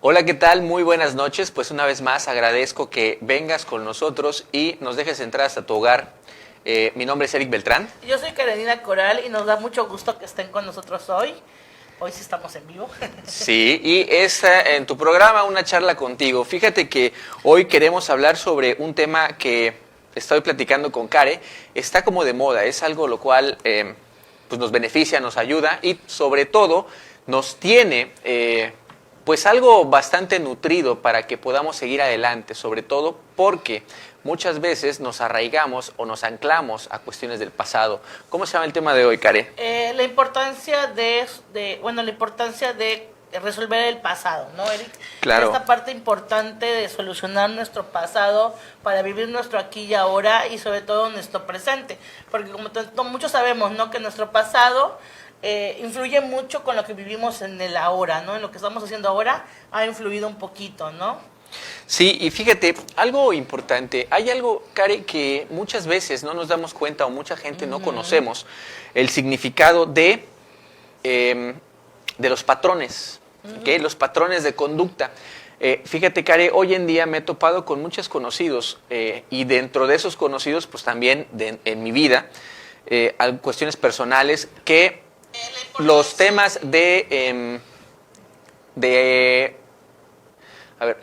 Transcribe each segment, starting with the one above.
Hola, ¿qué tal? Muy buenas noches. Pues una vez más agradezco que vengas con nosotros y nos dejes entrar hasta tu hogar. Mi nombre es Eric Beltrán. Yo soy Karenina Coral y nos da mucho gusto que estén con nosotros hoy. Hoy sí estamos en vivo. Sí, y es en tu programa Una Charla Contigo. Fíjate que hoy queremos hablar sobre un tema que estoy platicando con Care. Está como de moda, es algo lo cual pues nos beneficia, nos ayuda y sobre todo nos tiene pues algo bastante nutrido para que podamos seguir adelante, sobre todo porque muchas veces nos arraigamos o nos anclamos a cuestiones del pasado. ¿Cómo se llama el tema de hoy, Care? La importancia la importancia de resolver el pasado, ¿no, Eric? Claro. Esta parte importante de solucionar nuestro pasado para vivir nuestro aquí y ahora y sobre todo nuestro presente. Porque como muchos sabemos, ¿no?, que nuestro pasado influye mucho con lo que vivimos en el ahora, ¿no? En lo que estamos haciendo ahora ha influido un poquito, ¿no? Sí, y fíjate, algo importante, hay algo, Care, que muchas veces no nos damos cuenta o mucha gente no conocemos, el significado de los patrones, ¿okay? Los patrones de conducta. Fíjate, Care, hoy en día me he topado con muchos conocidos y dentro de esos conocidos, pues también en mi vida, cuestiones personales que los temas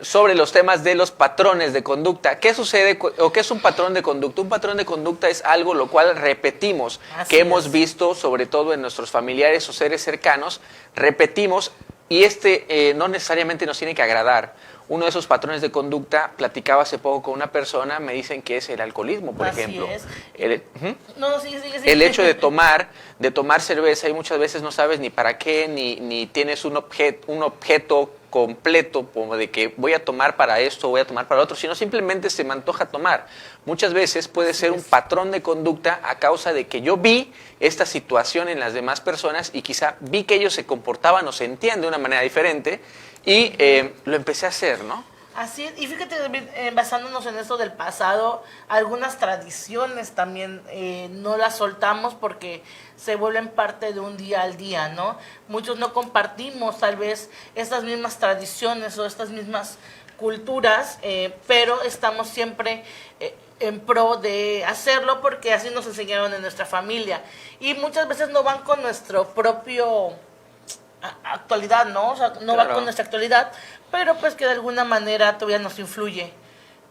sobre los temas de los patrones de conducta. ¿Qué sucede o qué es un patrón de conducta? Un patrón de conducta es algo lo cual repetimos, que hemos visto sobre todo en nuestros familiares o seres cercanos, repetimos y no necesariamente nos tiene que agradar. Uno de esos patrones de conducta, platicaba hace poco con una persona, me dicen que es el alcoholismo, por ejemplo. Es. El hecho de tomar cerveza y muchas veces no sabes ni para qué, ni tienes un objeto completo como de que voy a tomar para esto, voy a tomar para lo otro, sino simplemente se me antoja tomar. Muchas veces puede ser un patrón de conducta a causa de que yo vi esta situación en las demás personas y quizá vi que ellos se comportaban o sentían de una manera diferente y lo empecé a hacer, ¿no? Así es, y fíjate, basándonos en esto del pasado, algunas tradiciones también no las soltamos porque se vuelven parte de un día al día, ¿no? Muchos no compartimos tal vez estas mismas tradiciones o estas mismas culturas, pero estamos siempre en pro de hacerlo porque así nos enseñaron en nuestra familia. Y muchas veces no van con nuestro propio actualidad, ¿no? O sea, no va con nuestra actualidad, pero pues que de alguna manera todavía nos influye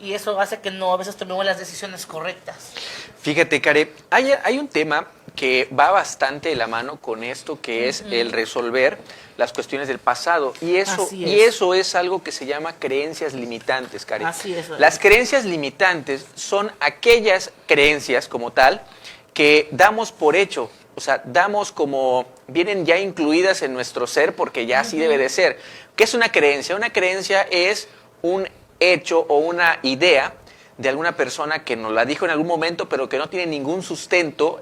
y eso hace que no a veces tomemos las decisiones correctas. Fíjate, Care, hay un tema que va bastante de la mano con esto, que es el resolver las cuestiones del pasado. Y eso es algo que se llama creencias limitantes, Care. Así es. Las creencias limitantes son aquellas creencias como tal que damos por hecho. O sea, damos como, vienen ya incluidas en nuestro ser porque ya así debe de ser. ¿Qué es una creencia? Una creencia es un hecho o una idea de alguna persona que nos la dijo en algún momento, pero que no tiene ningún sustento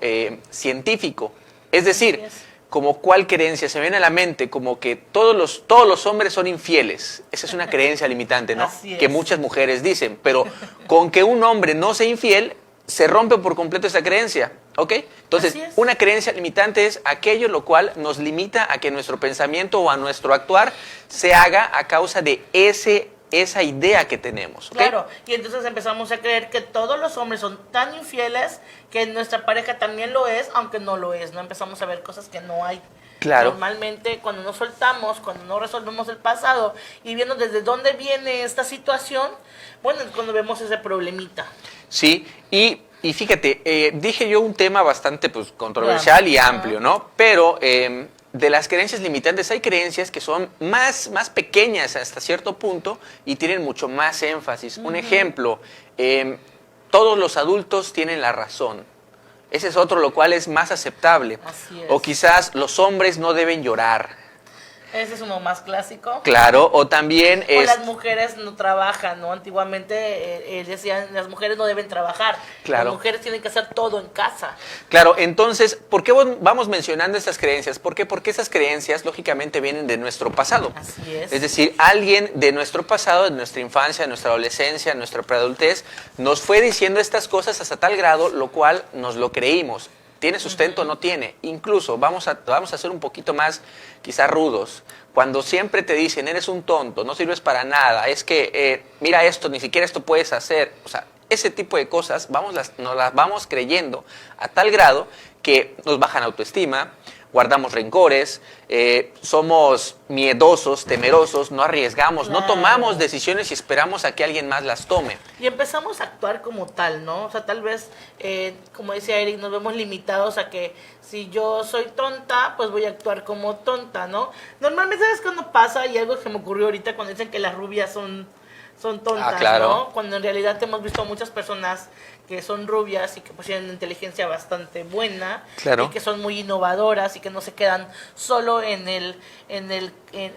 científico. Es decir, como cuál creencia se me viene a la mente, como que todos los hombres son infieles. Esa es una creencia limitante, ¿no? Que muchas mujeres dicen, pero con que un hombre no sea infiel, se rompe por completo esa creencia, ¿ok? Entonces, una creencia limitante es aquello lo cual nos limita a que nuestro pensamiento o a nuestro actuar se haga a causa de esa idea que tenemos, ¿ok? Claro, y entonces empezamos a creer que todos los hombres son tan infieles que nuestra pareja también lo es, aunque no lo es, ¿no? Empezamos a ver cosas que no hay. Claro. Normalmente cuando nos soltamos, cuando no resolvemos el pasado y viendo desde dónde viene esta situación, bueno, es cuando vemos ese problemita. Sí, y fíjate, dije yo un tema bastante pues controversial y amplio, ¿no? Pero de las creencias limitantes hay creencias que son más pequeñas hasta cierto punto y tienen mucho más énfasis. Un ejemplo, todos los adultos tienen la razón. Ese es otro, lo cual es más aceptable. Así es. O quizás los hombres no deben llorar. Ese es uno más clásico. Claro, o también o las mujeres no trabajan, ¿no? Antiguamente decían, las mujeres no deben trabajar. Claro. Las mujeres tienen que hacer todo en casa. Claro, entonces, ¿por qué vamos mencionando estas creencias? ¿Por qué? Porque esas creencias, lógicamente, vienen de nuestro pasado. Así es. Es decir, alguien de nuestro pasado, de nuestra infancia, de nuestra adolescencia, de nuestra preadultez, nos fue diciendo estas cosas hasta tal grado, lo cual nos lo creímos. ¿Tiene sustento o no tiene? Incluso vamos a ser un poquito más quizás rudos. Cuando siempre te dicen, eres un tonto, no sirves para nada, es que mira esto, ni siquiera esto puedes hacer. O sea, ese tipo de cosas nos las vamos creyendo a tal grado que nos bajan autoestima, guardamos rencores, somos miedosos, temerosos, no arriesgamos, no tomamos decisiones y esperamos a que alguien más las tome. Y empezamos a actuar como tal, ¿no? O sea, tal vez, como decía Eric, nos vemos limitados a que si yo soy tonta, pues voy a actuar como tonta, ¿no? Normalmente, ¿sabes cuándo pasa? Y algo que me ocurrió ahorita cuando dicen que las rubias son tontas, claro. ¿no? Cuando en realidad hemos visto muchas personas que son rubias y que pues tienen una inteligencia bastante buena, claro, y que son muy innovadoras y que no se quedan solo en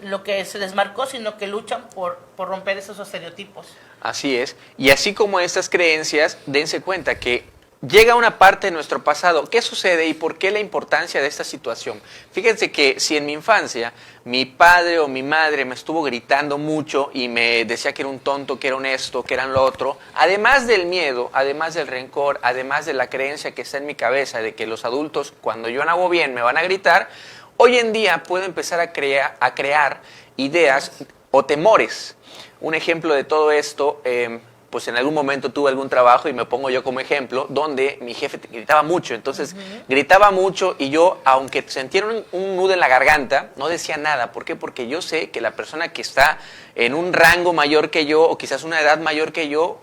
lo que se les marcó, sino que luchan por romper esos estereotipos. Así es. Y así como estas creencias, dense cuenta que llega una parte de nuestro pasado. ¿Qué sucede y por qué la importancia de esta situación? Fíjense que si en mi infancia mi padre o mi madre me estuvo gritando mucho y me decía que era un tonto, que era un esto, que era lo otro, además del miedo, además del rencor, además de la creencia que está en mi cabeza de que los adultos cuando yo no hago bien me van a gritar, hoy en día puedo empezar a crear ideas o temores. Un ejemplo de todo esto, pues en algún momento tuve algún trabajo y me pongo yo como ejemplo, donde mi jefe gritaba mucho, entonces gritaba mucho y yo, aunque sentía un nudo en la garganta, no decía nada. ¿Por qué? Porque yo sé que la persona que está en un rango mayor que yo o quizás una edad mayor que yo,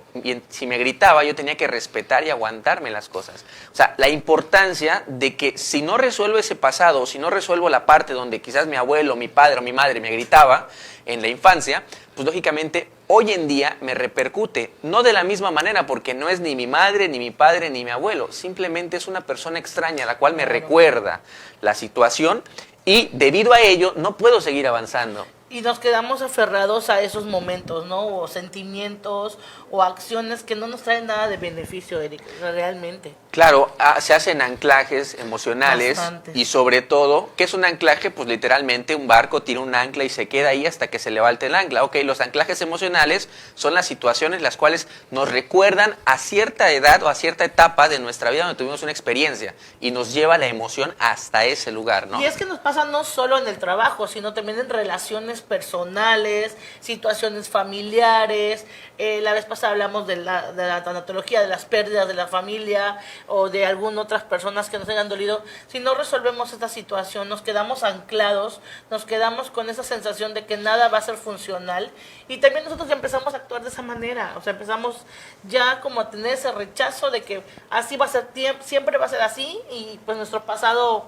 si me gritaba yo tenía que respetar y aguantarme las cosas. O sea, la importancia de que si no resuelvo ese pasado o si no resuelvo la parte donde quizás mi abuelo, mi padre o mi madre me gritaba en la infancia, pues lógicamente hoy en día me repercute, no de la misma manera porque no es ni mi madre, ni mi padre, ni mi abuelo, simplemente es una persona extraña a la cual me recuerda la situación y debido a ello no puedo seguir avanzando. Y nos quedamos aferrados a esos momentos, ¿no? O sentimientos o acciones que no nos traen nada de beneficio, Eric, realmente. Claro, se hacen anclajes emocionales. Bastante. Y sobre todo, ¿qué es un anclaje? Pues literalmente un barco tira un ancla y se queda ahí hasta que se levante el ancla. Ok, los anclajes emocionales son las situaciones las cuales nos recuerdan a cierta edad o a cierta etapa de nuestra vida donde tuvimos una experiencia y nos lleva la emoción hasta ese lugar, ¿no? Y es que nos pasa no solo en el trabajo, sino también en relaciones personales, situaciones familiares. La vez pasada hablamos de la tanatología, de las pérdidas de la familia o de algunas otras personas que nos hayan dolido. Si no resolvemos esta situación, nos quedamos anclados, nos quedamos con esa sensación de que nada va a ser funcional y también nosotros ya empezamos a actuar de esa manera. O sea, empezamos ya como a tener ese rechazo de que así va a ser, siempre va a ser así y pues nuestro pasado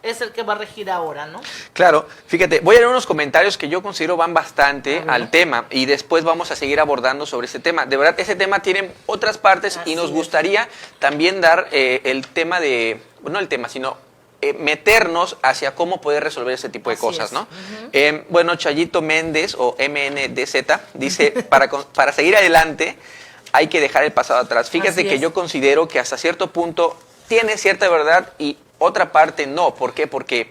es el que va a regir ahora, ¿no? Claro, fíjate, voy a leer unos comentarios que yo considero van bastante al tema y después vamos a seguir abordando sobre este tema. De verdad, ese tema tiene otras partes y nos gustaría también dar el tema de, no el tema, sino meternos hacia cómo poder resolver ese tipo de cosas, ¿no? Bueno, Chayito Méndez o MNDZ dice, para seguir adelante hay que dejar el pasado atrás. Fíjate que yo considero que hasta cierto punto tiene cierta verdad y otra parte no. ¿Por qué? Porque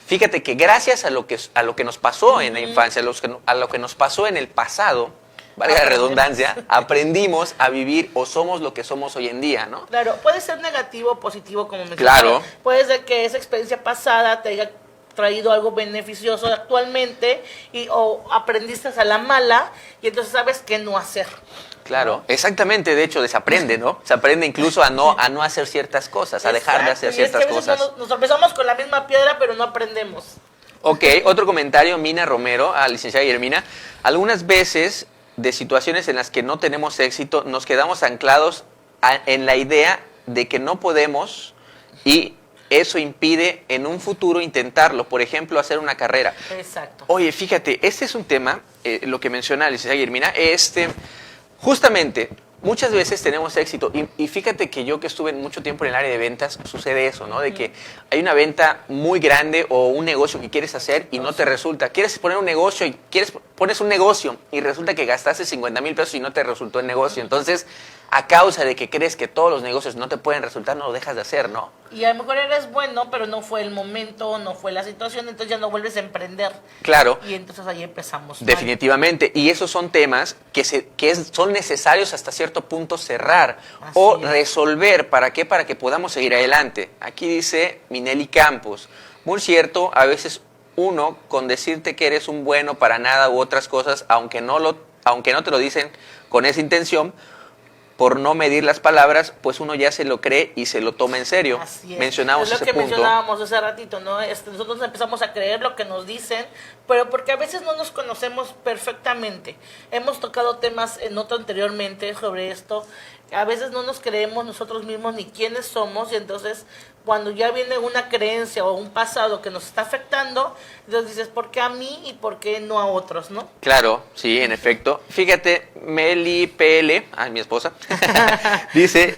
fíjate que gracias a lo que nos pasó en la infancia, a lo que nos pasó en el pasado, valga la redundancia, aprendimos a vivir o somos lo que somos hoy en día, ¿no? Claro, puede ser negativo o positivo, como mencionaba. Claro. Puede ser que esa experiencia pasada te haya traído algo beneficioso actualmente o aprendiste a la mala y entonces sabes qué no hacer. Claro, exactamente, de hecho desaprende, ¿no? Se aprende incluso a no hacer ciertas cosas, a dejar de hacer ciertas cosas. Nos tropezamos con la misma piedra, pero no aprendemos. Ok, otro comentario, Mina Romero, licenciada Guillermina. Algunas veces de situaciones en las que no tenemos éxito, nos quedamos anclados en la idea de que no podemos y eso impide en un futuro intentarlo, por ejemplo, hacer una carrera. Exacto. Oye, fíjate, este es un tema, lo que menciona la licenciada Guillermina, justamente, muchas veces tenemos éxito y fíjate que yo que estuve mucho tiempo en el área de ventas, sucede eso, ¿no? De que hay una venta muy grande o un negocio que quieres hacer y no te resulta. Quieres poner un negocio y pones un negocio y resulta que gastaste 50,000 pesos y no te resultó el negocio. Entonces, a causa de que crees que todos los negocios no te pueden resultar, no lo dejas de hacer, ¿no? Y a lo mejor eres bueno, pero no fue el momento, no fue la situación, entonces ya no vuelves a emprender. Claro. Y entonces ahí empezamos mal. Definitivamente. Y esos son temas son necesarios hasta cierto punto cerrar Así o es. resolver. ¿Para qué? Para que podamos seguir adelante. Aquí dice Minelli Campos. Muy cierto, a veces uno, con decirte que eres un bueno para nada u otras cosas, aunque no te lo dicen con esa intención, por no medir las palabras, pues uno ya se lo cree y se lo toma en serio. Así es. Mencionamos Es lo ese que punto. mencionábamos hace ratito, ¿no? Nosotros empezamos a creer lo que nos dicen, pero porque a veces no nos conocemos perfectamente. Hemos tocado temas en otro anteriormente sobre esto. A veces no nos creemos nosotros mismos ni quiénes somos, y entonces cuando ya viene una creencia o un pasado que nos está afectando, entonces dices, ¿por qué a mí y por qué no a otros, no? Claro, sí, en efecto. Fíjate, Meli PL, mi esposa, dice,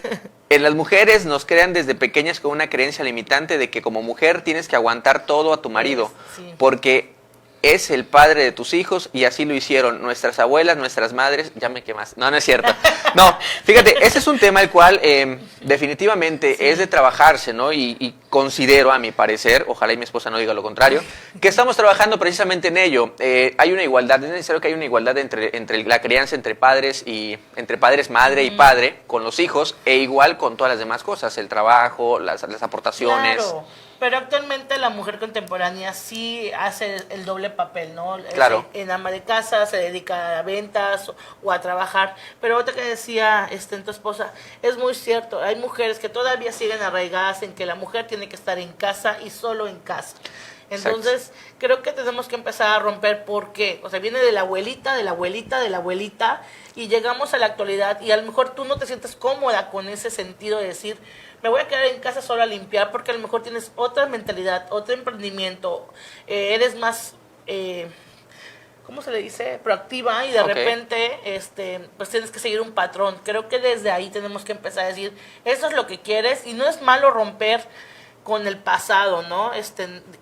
en las mujeres nos crean desde pequeñas con una creencia limitante de que como mujer tienes que aguantar todo a tu marido, Sí. porque es el padre de tus hijos y así lo hicieron nuestras abuelas, nuestras madres, ya me quemas. No, no es cierto. No, fíjate, ese es un tema el cual definitivamente Sí. es de trabajarse, ¿no? Y considero, a mi parecer, ojalá y mi esposa no diga lo contrario, que estamos trabajando precisamente en ello. Hay una igualdad, es necesario que haya una igualdad entre la crianza entre padres, madre y padre, con los hijos, e igual con todas las demás cosas, el trabajo, las aportaciones. Claro, pero actualmente la mujer contemporánea sí hace el doble papel, ¿no? Claro. En ama de casa, se dedica a ventas o a trabajar. Pero otra que decía tu esposa, es muy cierto, hay mujeres que todavía siguen arraigadas en que la mujer tiene que estar en casa y solo en casa. Entonces, creo que tenemos que empezar a romper por qué. O sea, viene de la abuelita, de la abuelita, de la abuelita, y llegamos a la actualidad, y a lo mejor tú no te sientes cómoda con ese sentido de decir, me voy a quedar en casa solo a limpiar, porque a lo mejor tienes otra mentalidad, otro emprendimiento, eres más, ¿cómo se le dice? Proactiva, y de Ok. repente, pues tienes que seguir un patrón. Creo que desde ahí tenemos que empezar a decir, eso es lo que quieres, y no es malo romper con el pasado, ¿no?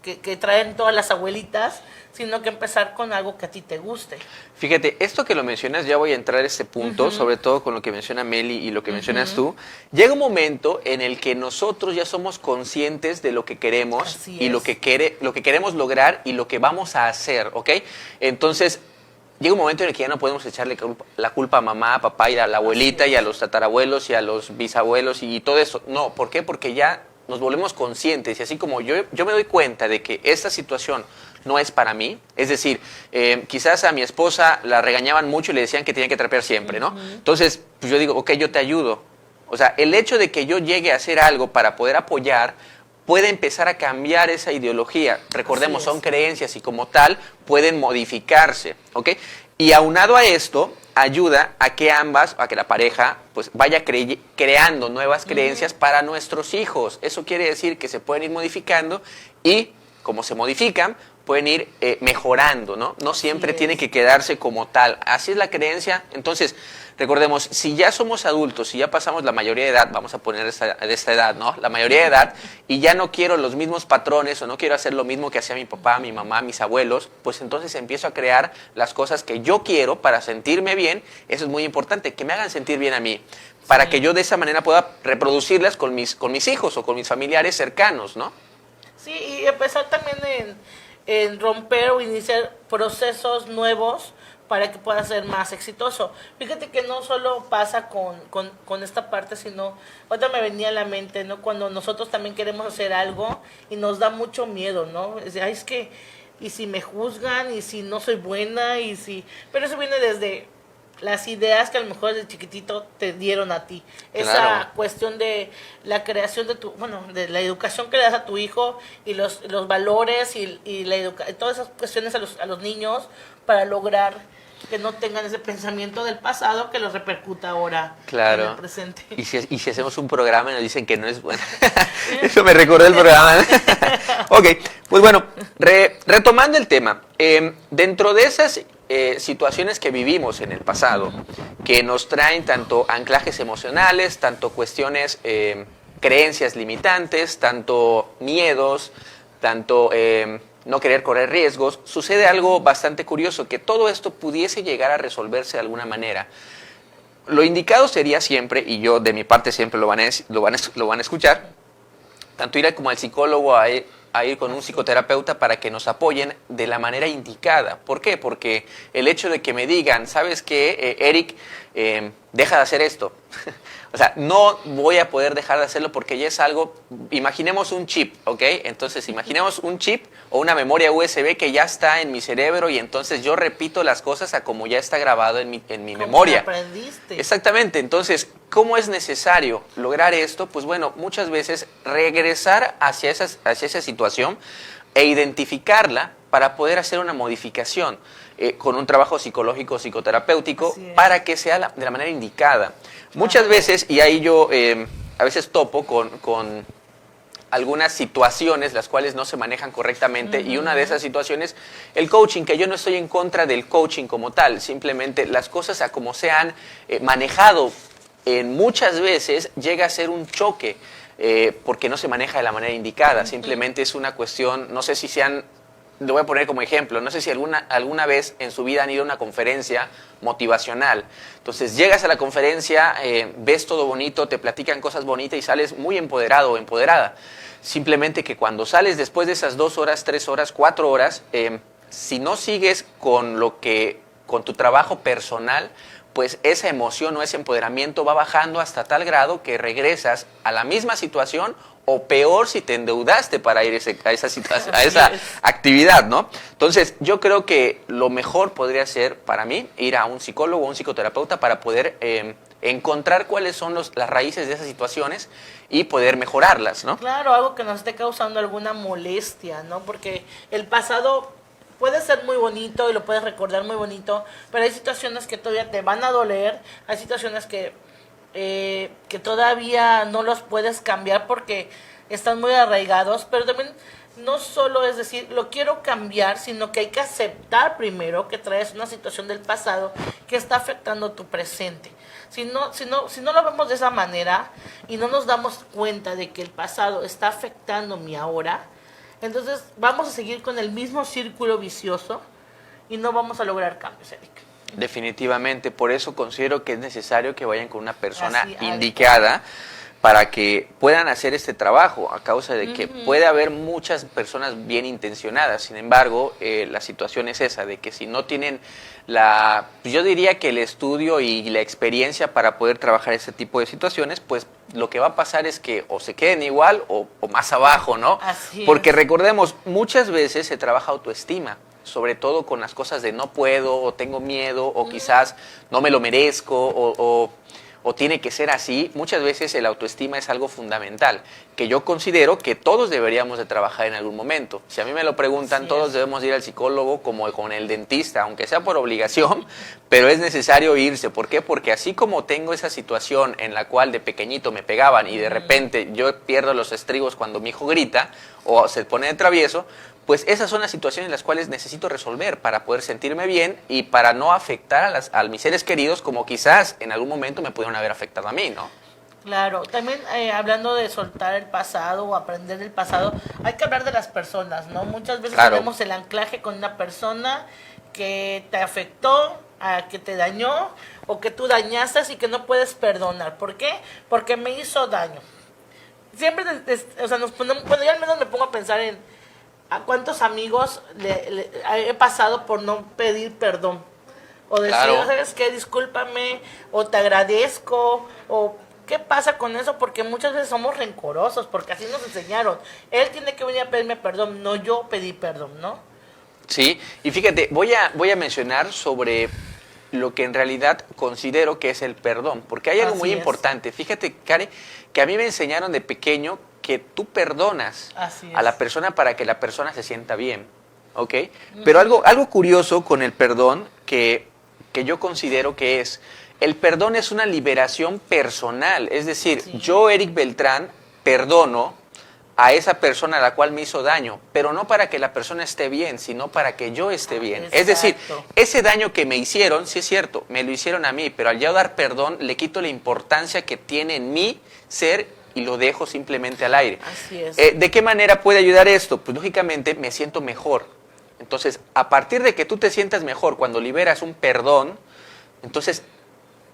Que traen todas las abuelitas, sino que empezar con algo que a ti te guste. Fíjate, esto que lo mencionas, ya voy a entrar a este punto, sobre todo con lo que menciona Meli y lo que mencionas tú. Llega un momento en el que nosotros ya somos conscientes de lo que queremos Así y es. lo que queremos lograr y lo que vamos a hacer, ¿ok? Entonces, llega un momento en el que ya no podemos echarle la culpa a mamá, a papá y a la abuelita y a los tatarabuelos y a los bisabuelos y todo eso. No, ¿por qué? Porque ya nos volvemos conscientes y así como yo me doy cuenta de que esta situación no es para mí, es decir, quizás a mi esposa la regañaban mucho y le decían que tenía que trapear siempre, ¿no? Entonces, pues yo digo, ok, yo te ayudo. O sea, el hecho de que yo llegue a hacer algo para poder apoyar puede empezar a cambiar esa ideología. Recordemos, Así es. son creencias y como tal pueden modificarse, ¿ok? Y aunado a esto, ayuda a que la pareja, pues vaya creando nuevas creencias para nuestros hijos. Eso quiere decir que se pueden ir modificando y, como se modifican, pueden ir mejorando, ¿no? No siempre es. tiene que quedarse como tal. Así es la creencia. Entonces, recordemos, si ya somos adultos, si ya pasamos la mayoría de edad, vamos a poner de esta edad, ¿no? La mayoría de edad, y ya no quiero los mismos patrones o no quiero hacer lo mismo que hacía mi papá, mi mamá, mis abuelos, pues entonces empiezo a crear las cosas que yo quiero para sentirme bien. Eso es muy importante, que me hagan sentir bien a mí, para que yo de esa manera pueda reproducirlas con mis hijos o con mis familiares cercanos, ¿no? Sí, y empezar también en romper o iniciar procesos nuevos para que pueda ser más exitoso. Fíjate que no solo pasa con esta parte, sino, otra me venía a la mente, ¿no? Cuando nosotros también queremos hacer algo y nos da mucho miedo, ¿no? Es que, y si me juzgan, y si no soy buena, y si... Pero eso viene desde las ideas que a lo mejor de chiquitito te dieron a ti. Esa Claro. cuestión de la creación de la educación que le das a tu hijo y los valores y todas esas cuestiones a los niños para lograr que no tengan ese pensamiento del pasado que los repercuta ahora Claro. en el presente. Y si hacemos un programa y nos dicen que no es bueno. Eso me recordó el programa. Ok, pues bueno, retomando el tema, dentro de esas situaciones que vivimos en el pasado, que nos traen tanto anclajes emocionales, tanto cuestiones, creencias limitantes, tanto miedos, tanto no querer correr riesgos, sucede algo bastante curioso, que todo esto pudiese llegar a resolverse de alguna manera. lo indicado sería siempre, y yo de mi parte siempre lo van a escuchar, tanto ir como al psicólogo a ir con un psicoterapeuta para que nos apoyen de la manera indicada. ¿Por qué? Porque el hecho de que me digan, ¿sabes qué, Eric? Deja de hacer esto. O sea, no voy a poder dejar de hacerlo porque ya es algo, imaginemos un chip, ¿ok? Entonces, imaginemos un chip o una memoria USB que ya está en mi cerebro y entonces yo repito las cosas a como ya está grabado en mi memoria. Aprendiste. Exactamente. Entonces, ¿cómo es necesario lograr esto? Pues bueno, muchas veces regresar hacia esa situación e identificarla para poder hacer una modificación con un trabajo psicológico, psicoterapéutico, para que sea de la manera indicada. Muchas veces, y ahí yo a veces topo con algunas situaciones las cuales no se manejan correctamente, y una de esas situaciones, el coaching, que yo no estoy en contra del coaching como tal, simplemente las cosas a como se han manejado muchas veces llega a ser un choque porque no se maneja de la manera indicada. Simplemente es una cuestión, no sé si lo voy a poner como ejemplo, no sé si alguna vez en su vida han ido a una conferencia motivacional. Entonces llegas a la conferencia, ves todo bonito, te platican cosas bonitas y sales muy empoderado o empoderada. Simplemente que cuando sales después de esas 2 horas, 3 horas, 4 horas, si no sigues con tu trabajo personal, pues esa emoción o ese empoderamiento va bajando hasta tal grado que regresas a la misma situación, o peor si te endeudaste para ir a esa actividad, ¿no? Entonces, yo creo que lo mejor podría ser, para mí, ir a un psicólogo o un psicoterapeuta para poder encontrar cuáles son las raíces de esas situaciones y poder mejorarlas, ¿no? Claro, algo que nos esté causando alguna molestia, ¿no? Porque el pasado puede ser muy bonito y lo puedes recordar muy bonito, pero hay situaciones que todavía te van a doler, hay situaciones que todavía no los puedes cambiar porque están muy arraigados, pero también no solo es decir, lo quiero cambiar, sino que hay que aceptar primero que traes una situación del pasado que está afectando tu presente. Si no lo vemos de esa manera y no nos damos cuenta de que el pasado está afectando mi ahora, entonces vamos a seguir con el mismo círculo vicioso y no vamos a lograr cambios, Eric. Definitivamente, por eso considero que es necesario que vayan con una persona indicada para que puedan hacer este trabajo, a causa de que puede haber muchas personas bien intencionadas. Sin embargo, la situación es esa, de que si no tienen yo diría que el estudio y la experiencia para poder trabajar ese tipo de situaciones, pues lo que va a pasar es que o se queden igual o más abajo, ¿no? Porque recordemos, muchas veces se trabaja autoestima, sobre todo con las cosas de no puedo, o tengo miedo, o quizás no me lo merezco, o tiene que ser así. Muchas veces el autoestima es algo fundamental, que yo considero que todos deberíamos de trabajar en algún momento. Si a mí me lo preguntan, todos debemos ir al psicólogo como con el dentista, aunque sea por obligación, pero es necesario irse. ¿Por qué? Porque así como tengo esa situación en la cual de pequeñito me pegaban y de repente yo pierdo los estribos cuando mi hijo grita o se pone de travieso, pues esas son las situaciones en las cuales necesito resolver para poder sentirme bien y para no afectar a mis seres queridos como quizás en algún momento me pudieron haber afectado a mí, ¿no? Claro, también hablando de soltar el pasado o aprender del pasado, hay que hablar de las personas, ¿no? Muchas veces tenemos el anclaje con una persona que te afectó, que te dañó o que tú dañaste y que no puedes perdonar. ¿Por qué? Porque me hizo daño. Siempre, o sea, bueno, yo al menos me pongo a pensar en a cuántos amigos he pasado por no pedir perdón. O decir, ¿sabes qué? Discúlpame, o te agradezco, o ¿qué pasa con eso? Porque muchas veces somos rencorosos, porque así nos enseñaron. Él tiene que venir a pedirme perdón, no yo pedí perdón, ¿no? Sí, y fíjate, voy a mencionar sobre lo que en realidad considero que es el perdón, porque hay algo muy importante. Fíjate, Karen, que a mí me enseñaron de pequeño que tú perdonas a la persona para que la persona se sienta bien, ¿ok? Pero algo curioso con el perdón que yo considero que el perdón es una liberación personal, es decir, yo, Eric Beltrán, perdono a esa persona a la cual me hizo daño, pero no para que la persona esté bien, sino para que yo esté bien. Exacto. Es decir, ese daño que me hicieron, sí es cierto, me lo hicieron a mí, pero al yo dar perdón le quito la importancia que tiene en mi ser y lo dejo simplemente al aire. Así es. ¿De qué manera puede ayudar esto? Pues lógicamente me siento mejor. Entonces, a partir de que tú te sientas mejor cuando liberas un perdón, entonces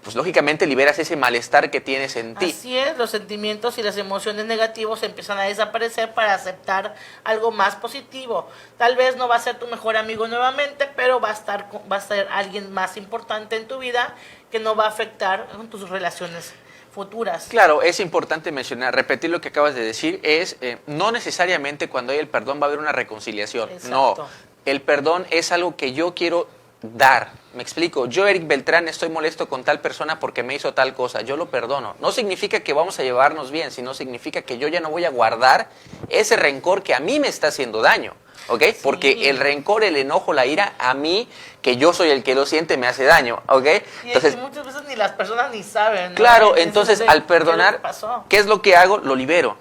pues lógicamente liberas ese malestar que tienes en ti. Así es, los sentimientos y las emociones negativos empiezan a desaparecer para aceptar algo más positivo. Tal vez no va a ser tu mejor amigo nuevamente, pero va a ser alguien más importante en tu vida que no va a afectar en tus relaciones futuras. Claro, es importante mencionar, repetir lo que acabas de decir, es no necesariamente cuando hay el perdón va a haber una reconciliación. Exacto. No, el perdón es algo que yo quiero dar. Me explico, yo, Eric Beltrán, estoy molesto con tal persona porque me hizo tal cosa, yo lo perdono. No significa que vamos a llevarnos bien, sino significa que yo ya no voy a guardar ese rencor que a mí me está haciendo daño. ¿Ok? Sí. Porque el rencor, el enojo, la ira, a mí, que yo soy el que lo siente, me hace daño. ¿Ok? Entonces, muchas veces ni las personas ni saben, ¿no? Claro, entonces al perdonar, ¿qué es lo que hago? Lo libero.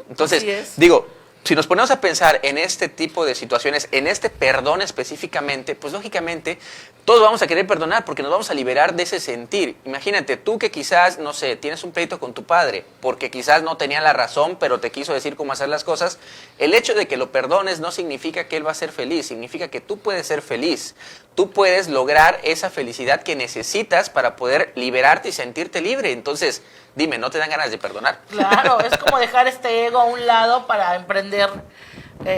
Entonces, digo, si nos ponemos a pensar en este tipo de situaciones, en este perdón específicamente, pues lógicamente todos vamos a querer perdonar porque nos vamos a liberar de ese sentir. Imagínate, tú que quizás, no sé, tienes un pleito con tu padre porque quizás no tenía la razón, pero te quiso decir cómo hacer las cosas. El hecho de que lo perdones no significa que él va a ser feliz, significa que tú puedes ser feliz. Tú puedes lograr esa felicidad que necesitas para poder liberarte y sentirte libre. Entonces, dime, ¿no te dan ganas de perdonar? Claro, es como dejar este ego a un lado para emprender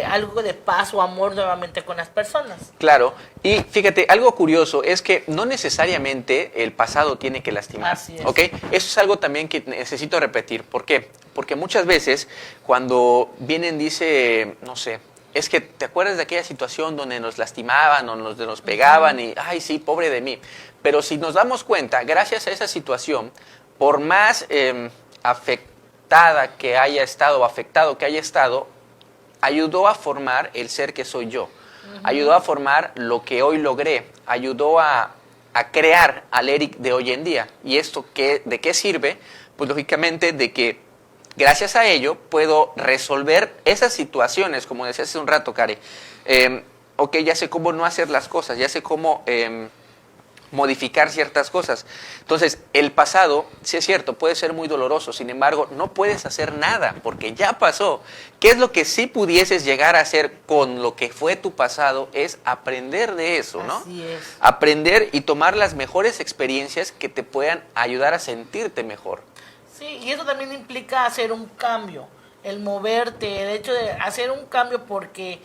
algo de paz o amor nuevamente con las personas. Claro, y fíjate, algo curioso es que no necesariamente el pasado tiene que lastimar. Así es. ¿Ok? Eso es algo también que necesito repetir. ¿Por qué? Porque muchas veces cuando vienen, dice, no sé, es que te acuerdas de aquella situación donde nos lastimaban o nos pegaban y, ay, sí, pobre de mí. Pero si nos damos cuenta, gracias a esa situación, por más afectada que haya estado o afectado que haya estado, ayudó a formar el ser que soy yo. Ayudó a formar lo que hoy logré. Ayudó a crear al Eric de hoy en día. ¿Y esto de qué sirve? Pues lógicamente de que gracias a ello puedo resolver esas situaciones, como decía hace un rato, Kare. Ok, ya sé cómo no hacer las cosas, ya sé cómo modificar ciertas cosas. Entonces, el pasado, sí es cierto, puede ser muy doloroso, sin embargo, no puedes hacer nada porque ya pasó. ¿Qué es lo que sí pudieses llegar a hacer con lo que fue tu pasado? Es aprender de eso, ¿no? Así es. Aprender y tomar las mejores experiencias que te puedan ayudar a sentirte mejor. Sí, y eso también implica hacer un cambio, el moverte, el hecho de hacer un cambio porque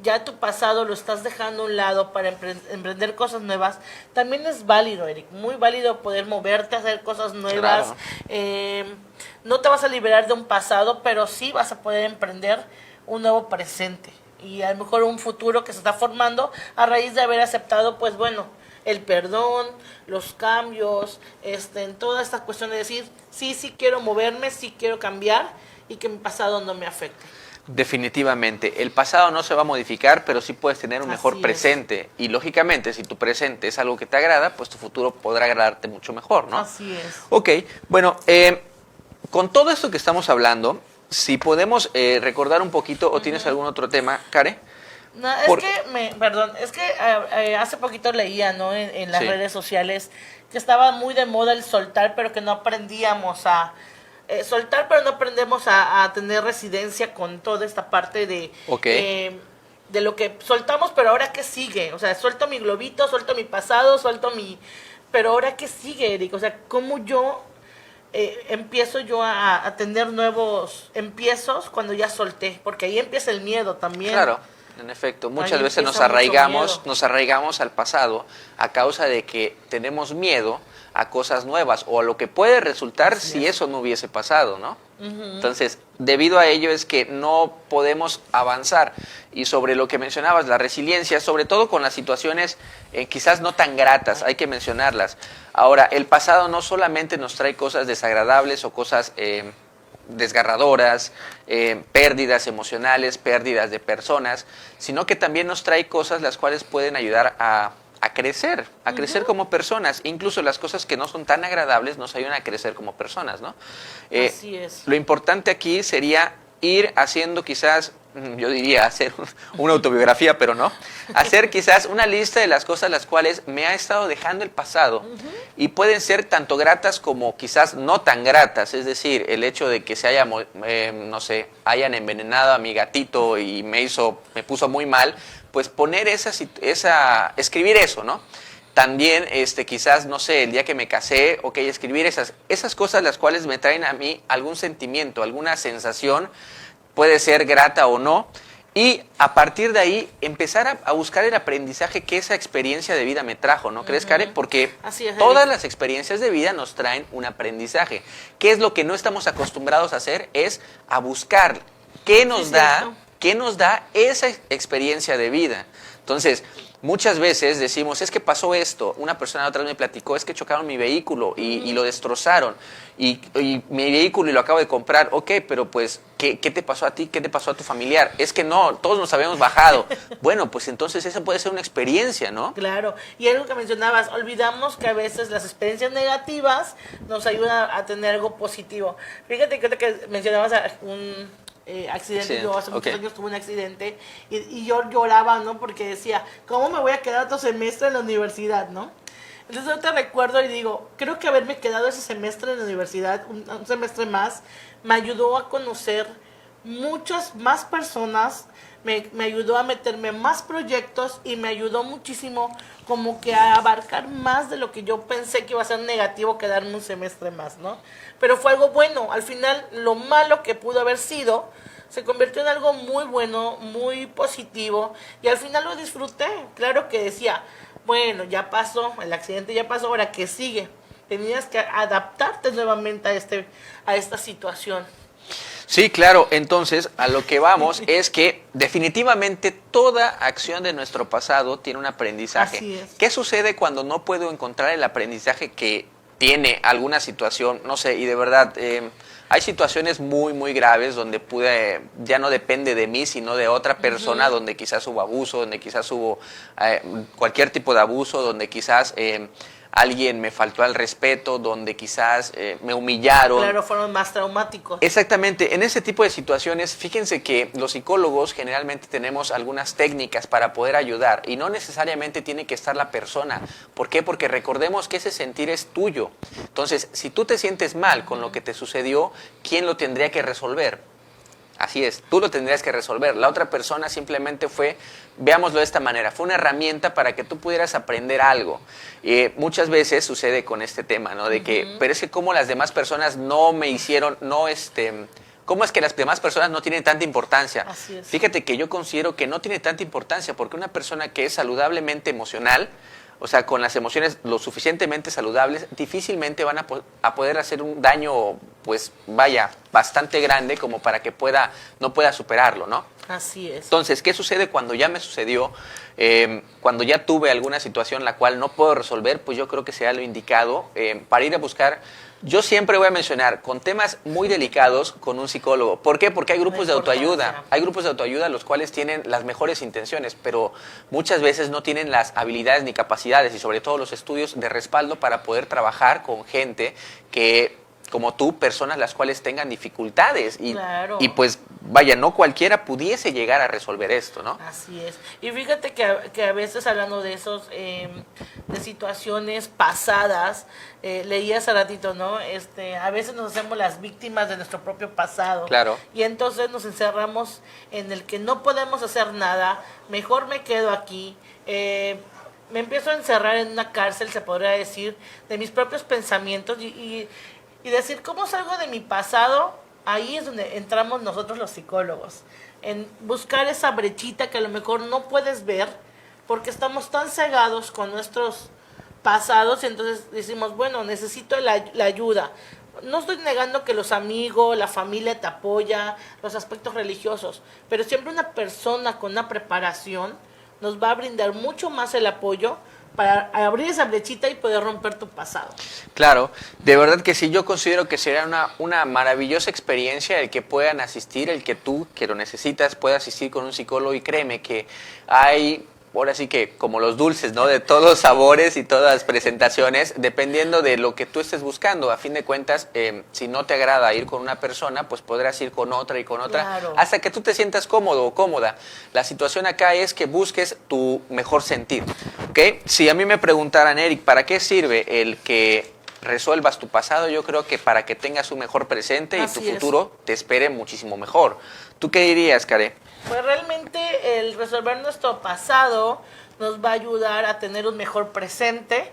ya tu pasado lo estás dejando a un lado para emprender cosas nuevas, también es válido, Eric, muy válido poder moverte, hacer cosas nuevas. Claro. No te vas a liberar de un pasado, pero sí vas a poder emprender un nuevo presente y a lo mejor un futuro que se está formando a raíz de haber aceptado, pues bueno, el perdón, los cambios, en toda esta cuestión de decir, sí quiero moverme, sí quiero cambiar y que mi pasado no me afecte. Definitivamente, el pasado no se va a modificar, pero sí puedes tener un mejor Así presente. Y lógicamente, si tu presente es algo que te agrada, pues tu futuro podrá agradarte mucho mejor, ¿no? Así es. Ok, bueno, con todo esto que estamos hablando, si podemos recordar un poquito, o tienes algún otro tema, Kare. No, es que hace poquito leía, ¿no? En las Sí. redes sociales que estaba muy de moda el soltar, pero que no aprendíamos a soltar, pero no aprendemos a tener residencia con toda esta parte de Ok. de lo que soltamos, pero ahora qué sigue. O sea, suelto mi globito, suelto mi pasado, pero ahora qué sigue, Eric. O sea, cómo yo empiezo yo a tener nuevos empiezos cuando ya solté, porque ahí empieza el miedo también. Claro, en efecto, muchas Ahí veces empieza mucho miedo. nos arraigamos al pasado a causa de que tenemos miedo a cosas nuevas o a lo que puede resultar si eso no hubiese pasado, ¿no? Entonces, debido a ello es que no podemos avanzar. Y sobre lo que mencionabas, la resiliencia, sobre todo con las situaciones quizás no tan gratas, hay que mencionarlas. Ahora, el pasado no solamente nos trae cosas desagradables o cosas desgarradoras, pérdidas emocionales, pérdidas de personas, sino que también nos trae cosas las cuales pueden ayudar a crecer como personas. Incluso las cosas que no son tan agradables nos ayudan a crecer como personas, ¿no? Así es. Lo importante aquí sería ir haciendo quizás, yo diría hacer una autobiografía, pero no, hacer quizás una lista de las cosas las cuales me ha estado dejando el pasado y pueden ser tanto gratas como quizás no tan gratas, es decir, el hecho de que se haya, no sé, hayan envenenado a mi gatito y me puso muy mal, pues poner escribir eso, ¿no? También, quizás, no sé, el día que me casé, ok, escribir esas cosas las cuales me traen a mí algún sentimiento, alguna sensación, puede ser grata o no, y a partir de ahí empezar a buscar el aprendizaje que esa experiencia de vida me trajo, ¿no crees, Karen? Porque Así es, todas Eric. las experiencias de vida nos traen un aprendizaje. ¿Qué es lo que no estamos acostumbrados a hacer? Es a buscar qué nos Sí, da, cierto. qué nos da esa experiencia de vida. Entonces, muchas veces decimos, es que pasó esto, una persona otra vez me platicó, es que chocaron mi vehículo y lo destrozaron, y mi vehículo y lo acabo de comprar, ok, pero pues, ¿qué te pasó a ti? ¿Qué te pasó a tu familiar? Es que no, todos nos habíamos bajado. Bueno, pues entonces esa puede ser una experiencia, ¿no? Claro, y algo que mencionabas, olvidamos que a veces las experiencias negativas nos ayudan a tener algo positivo. Fíjate que ahorita que mencionabas un accidente, Sí, yo hace muchos ok. años tuve un accidente y yo lloraba, ¿no? Porque decía, ¿cómo me voy a quedar otro semestre en la universidad, no? Entonces ahorita recuerdo y digo, creo que haberme quedado ese semestre en la universidad, un semestre más, me ayudó a conocer muchas más personas, me ayudó a meterme en más proyectos y me ayudó muchísimo como que a abarcar más de lo que yo pensé que iba a ser negativo quedarme un semestre más, ¿no? Pero fue algo bueno, al final lo malo que pudo haber sido se convirtió en algo muy bueno, muy positivo y al final lo disfruté, claro que decía, bueno, ya pasó, el accidente ya pasó, ahora ¿qué sigue? Tenías que adaptarte nuevamente a esta situación. Sí, claro. Entonces, a lo que vamos es que definitivamente toda acción de nuestro pasado tiene un aprendizaje. Así es. ¿Qué sucede cuando no puedo encontrar el aprendizaje que tiene alguna situación? No sé, y de verdad, hay situaciones muy, muy graves donde ya no depende de mí, sino de otra persona, donde quizás hubo abuso, donde quizás hubo cualquier tipo de abuso, donde quizás alguien me faltó al respeto, donde quizás me humillaron. Claro, fueron más traumáticos. Exactamente, en ese tipo de situaciones, fíjense que los psicólogos generalmente tenemos algunas técnicas para poder ayudar y no necesariamente tiene que estar la persona. ¿Por qué? Porque recordemos que ese sentir es tuyo. Entonces, si tú te sientes mal con lo que te sucedió, ¿quién lo tendría que resolver? Así es, tú lo tendrías que resolver. La otra persona simplemente fue, veámoslo de esta manera, fue una herramienta para que tú pudieras aprender algo. Muchas veces sucede con este tema, ¿no? De que, pero es que como las demás personas no me hicieron, ¿cómo es que las demás personas no tienen tanta importancia? Así es. Fíjate que yo considero que no tiene tanta importancia porque una persona que es saludablemente emocional, o sea, con las emociones lo suficientemente saludables, difícilmente van a poder hacer un daño, pues vaya, bastante grande como para que no pueda superarlo, ¿no? Así es. Entonces, ¿qué sucede cuando ya me sucedió? Cuando ya tuve alguna situación la cual no puedo resolver, pues yo creo que sea lo indicado para ir a buscar. Yo siempre voy a mencionar con temas muy delicados con un psicólogo. ¿Por qué? Porque hay grupos de autoayuda. Hay grupos de autoayuda los cuales tienen las mejores intenciones, pero muchas veces no tienen las habilidades ni capacidades y sobre todo los estudios de respaldo para poder trabajar con gente que, como tú, personas las cuales tengan dificultades Claro. y pues vaya, no cualquiera pudiese llegar a resolver esto, ¿no? Así es. Y fíjate que a veces hablando de esos, de situaciones pasadas, leí hace ratito, ¿no? A veces nos hacemos las víctimas de nuestro propio pasado. Claro. Y entonces nos encerramos en el que no podemos hacer nada, mejor me quedo aquí. Me empiezo a encerrar en una cárcel, se podría decir, de mis propios pensamientos y decir, ¿cómo salgo de mi pasado? Ahí es donde entramos nosotros los psicólogos, en buscar esa brechita que a lo mejor no puedes ver porque estamos tan cegados con nuestros pasados y entonces decimos, bueno, necesito la ayuda. No estoy negando que los amigos, la familia te apoya, los aspectos religiosos, pero siempre una persona con una preparación nos va a brindar mucho más el apoyo para abrir esa brechita y poder romper tu pasado. Claro, de verdad que sí, yo considero que sería una maravillosa experiencia el que puedan asistir, el que tú, que lo necesitas, pueda asistir con un psicólogo y créeme que hay, ahora sí que como los dulces, ¿no? De todos los sabores y todas las presentaciones, dependiendo de lo que tú estés buscando. A fin de cuentas, si no te agrada ir con una persona, pues podrás ir con otra y con otra, Claro. hasta que tú te sientas cómodo o cómoda. La situación acá es que busques tu mejor sentir, ¿ok? Si a mí me preguntaran, Eric, ¿para qué sirve el que resuelvas tu pasado? Yo creo que para que tengas un mejor presente y Así tu es. futuro te espere muchísimo mejor. ¿Tú qué dirías, Care? Pues realmente el resolver nuestro pasado nos va a ayudar a tener un mejor presente,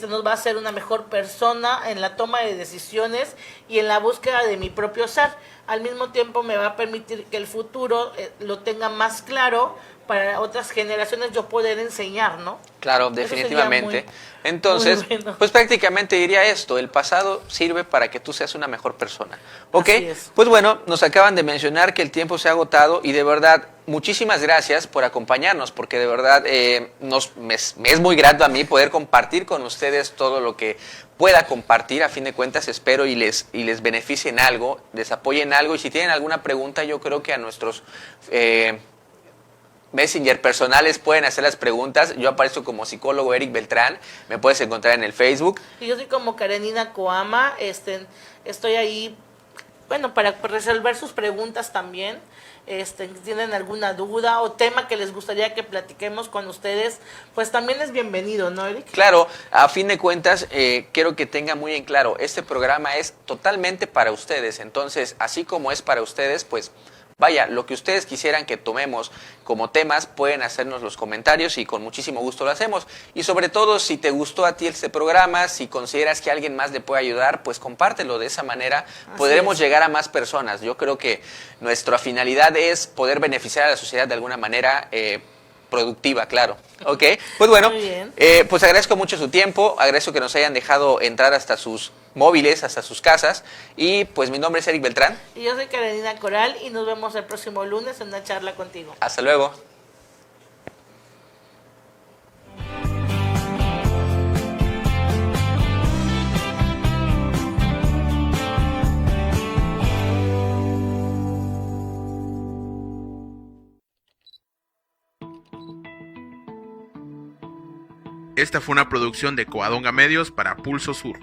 nos va a hacer una mejor persona en la toma de decisiones y en la búsqueda de mi propio ser. Al mismo tiempo me va a permitir que el futuro lo tenga más claro para otras generaciones yo poder enseñar, ¿no? Claro, definitivamente. Entonces, muy bueno. Pues prácticamente diría esto, el pasado sirve para que tú seas una mejor persona. ¿Ok? Pues bueno, nos acaban de mencionar que el tiempo se ha agotado y de verdad, muchísimas gracias por acompañarnos, porque de verdad me es muy grato a mí poder compartir con ustedes todo lo que pueda compartir. A fin de cuentas, espero y les beneficie en algo, les apoye en algo, y si tienen alguna pregunta, yo creo que a nuestros Messenger personales pueden hacer las preguntas. Yo aparezco como psicólogo Eric Beltrán, me puedes encontrar en el Facebook. Y yo soy como Karenina Coama, estoy ahí, bueno, para resolver sus preguntas también. Si tienen alguna duda o tema que les gustaría que platiquemos con ustedes, pues también es bienvenido, ¿no, Eric? Claro, a fin de cuentas, quiero que tengan muy en claro, este programa es totalmente para ustedes. Entonces, así como es para ustedes, pues vaya, lo que ustedes quisieran que tomemos como temas, pueden hacernos los comentarios y con muchísimo gusto lo hacemos. Y sobre todo, si te gustó a ti este programa, si consideras que alguien más le puede ayudar, pues compártelo. De esa manera podremos llegar a más personas. Yo creo que nuestra finalidad es poder beneficiar a la sociedad de alguna manera productiva, claro. ¿Ok? Pues bueno, pues agradezco mucho su tiempo, agradezco que nos hayan dejado entrar hasta sus móviles, hasta sus casas, y pues mi nombre es Eric Beltrán. Y yo soy Karenina Coral y nos vemos el próximo lunes en una charla contigo. Hasta luego. Esta fue una producción de Coadonga Medios para Pulso Sur.